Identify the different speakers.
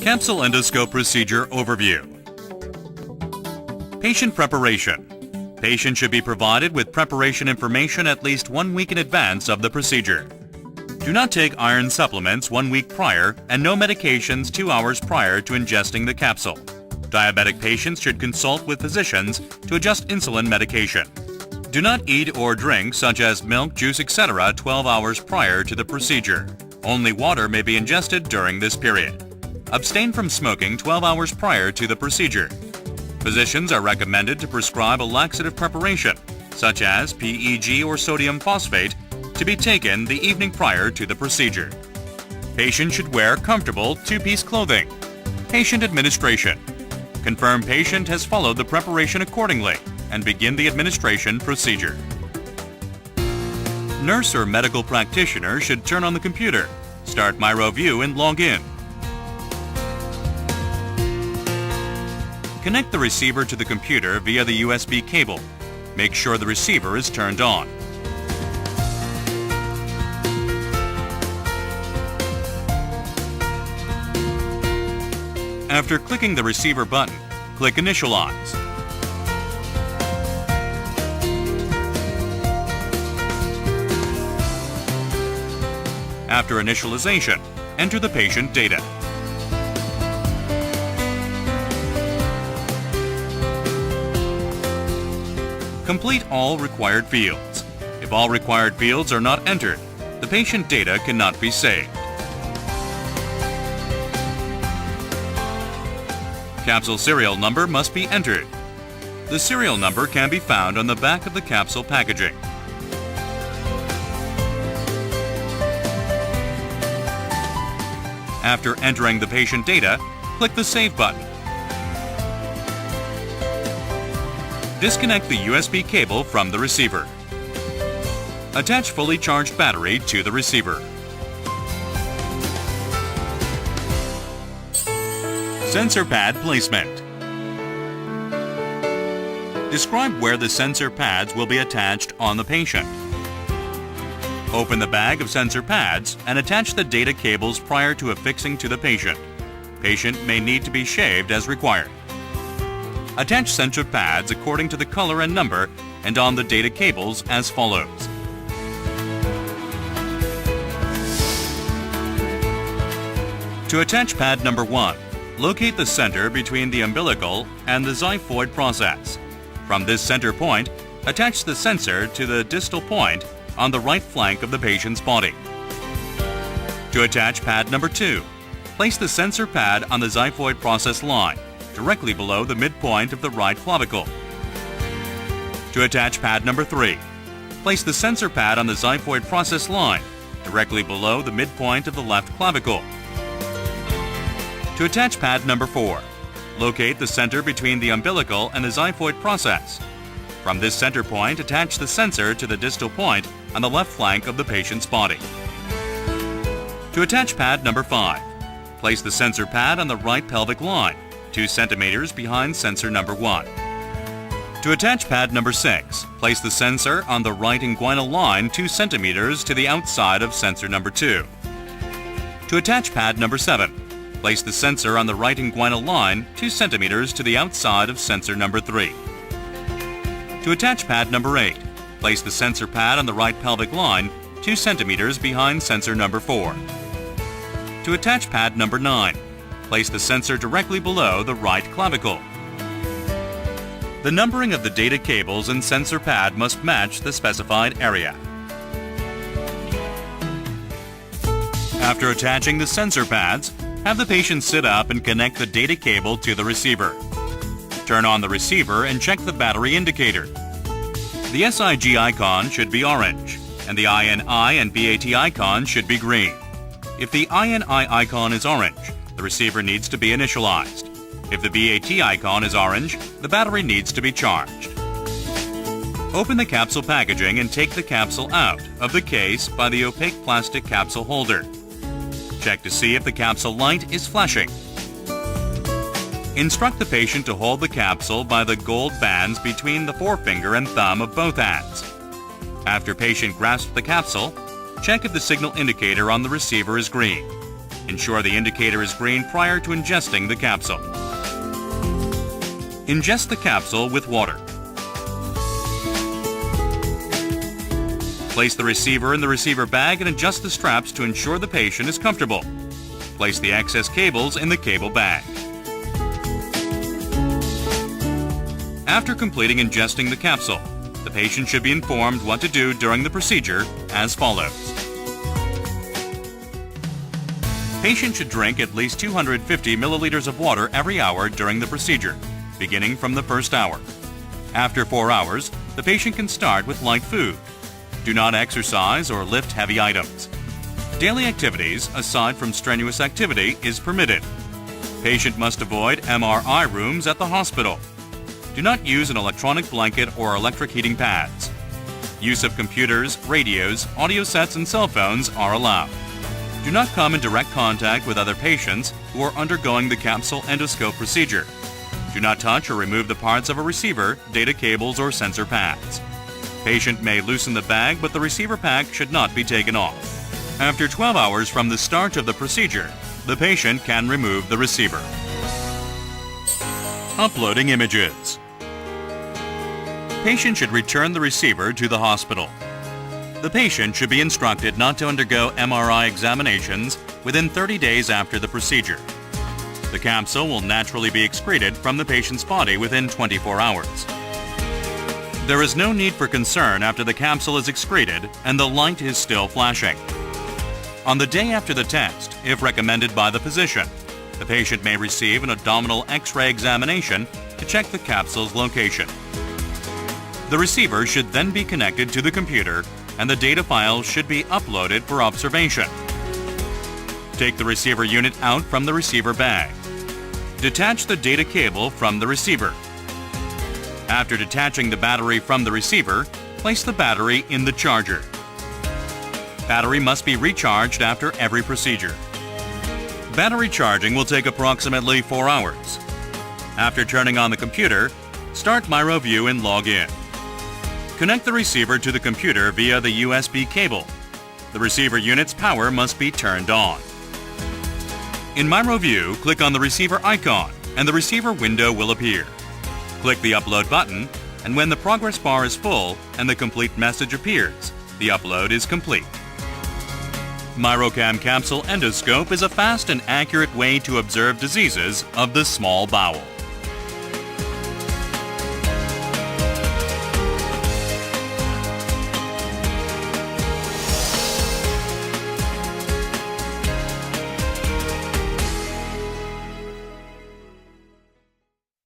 Speaker 1: Capsule endoscope procedure overview. Patient preparation. Patient should be provided with preparation information at least 1 week in advance of the procedure. Do not take iron supplements 1 week prior and no medications 2 hours prior to ingesting the capsule. Diabetic patients should consult with physicians to adjust insulin medication. Do not eat or drink such as milk, juice, etc. 12 hours prior to the procedure. Only water may be ingested during this period. Abstain from smoking 12 hours prior to the procedure. Physicians are recommended to prescribe a laxative preparation, such as PEG or sodium phosphate, to be taken the evening prior to the procedure. Patient should wear comfortable two-piece clothing. Patient administration. Confirm patient has followed the preparation accordingly and begin the administration procedure. Nurse or medical practitioner should turn on the computer, start MiroView and log in. Connect the receiver to the computer via the USB cable. Make sure the receiver is turned on. After clicking the receiver button, click Initialize. After initialization, enter the patient data. Complete all required fields. If all required fields are not entered, the patient data cannot be saved. Capsule serial number must be entered. The serial number can be found on the back of the capsule packaging. After entering the patient data, click the Save button. Disconnect the USB cable from the receiver. Attach fully charged battery to the receiver. Sensor pad placement. Describe where the sensor pads will be attached on the patient. Open the bag of sensor pads and attach the data cables prior to affixing to the patient. Patient may need to be shaved as required. Attach sensor pads according to the color and number and on the data cables as follows. To attach pad number 1, locate the center between the umbilical and the xiphoid process. From this center point, attach the sensor to the distal point on the right flank of the patient's body. To attach pad number 2, place the sensor pad on the xiphoid process line, directly below the midpoint of the right clavicle. To attach pad number 3, place the sensor pad on the xiphoid process line, directly below the midpoint of the left clavicle. To attach pad number 4, locate the center between the umbilical and the xiphoid process. From this center point, attach the sensor to the distal point on the left flank of the patient's body. To attach pad number 5, place the sensor pad on the right pelvic line, 2 centimeters behind sensor number 1. To attach pad number 6, place the sensor on the right inguinal line 2 centimeters to the outside of sensor number 2. To attach pad number 7, place the sensor on the right inguinal line 2 centimeters to the outside of sensor number 3. To attach pad number 8, place the sensor pad on the right pelvic line 2 centimeters behind sensor number 4. To attach pad number 9, place the sensor directly below the right clavicle. The numbering of the data cables and sensor pad must match the specified area. After attaching the sensor pads, have the patient sit up and connect the data cable to the receiver. Turn on the receiver and check the battery indicator. The SIG icon should be orange, and the INI and BAT icon should be green. If the INI icon is orange, the receiver needs to be initialized. If the BAT icon is orange, the battery needs to be charged. Open the capsule packaging and take the capsule out of the case by the opaque plastic capsule holder. Check to see if the capsule light is flashing. Instruct the patient to hold the capsule by the gold bands between the forefinger and thumb of both hands. After patient grasps the capsule, check if the signal indicator on the receiver is green. Ensure the indicator is green prior to ingesting the capsule. Ingest the capsule with water. Place the receiver in the receiver bag and adjust the straps to ensure the patient is comfortable. Place the excess cables in the cable bag. After completing ingesting the capsule, the patient should be informed what to do during the procedure as follows. Patient should drink at least 250 milliliters of water every hour during the procedure, beginning from the first hour. After 4 hours, the patient can start with light food. Do not exercise or lift heavy items. Daily activities, aside from strenuous activity, is permitted. Patient must avoid MRI rooms at the hospital. Do not use an electronic blanket or electric heating pads. Use of computers, radios, audio sets, and cell phones are allowed. Do not come in direct contact with other patients who are undergoing the capsule endoscope procedure. Do not touch or remove the parts of a receiver, data cables, or sensor pads. Patient may loosen the bag, but the receiver pack should not be taken off. After 12 hours from the start of the procedure, the patient can remove the receiver. Uploading images. Patient should return the receiver to the hospital. The patient should be instructed not to undergo MRI examinations within 30 days after the procedure. The capsule will naturally be excreted from the patient's body within 24 hours. There is no need for concern after the capsule is excreted and the light is still flashing. On the day after the test, if recommended by the physician, the patient may receive an abdominal X-ray examination to check the capsule's location. The receiver should then be connected to the computer and the data files should be uploaded for observation. Take the receiver unit out from the receiver bag. Detach the data cable from the receiver. After detaching the battery from the receiver, place the battery in the charger. Battery must be recharged after every procedure. Battery charging will take approximately 4 hours. After turning on the computer, start MiroView and log in. Connect the receiver to the computer via the USB cable. The receiver unit's power must be turned on. In MiroView, click on the receiver icon and the receiver window will appear. Click the upload button, and when the progress bar is full and the complete message appears, the upload is complete. MiroCam Capsule Endoscope is a fast and accurate way to observe diseases of the small bowel.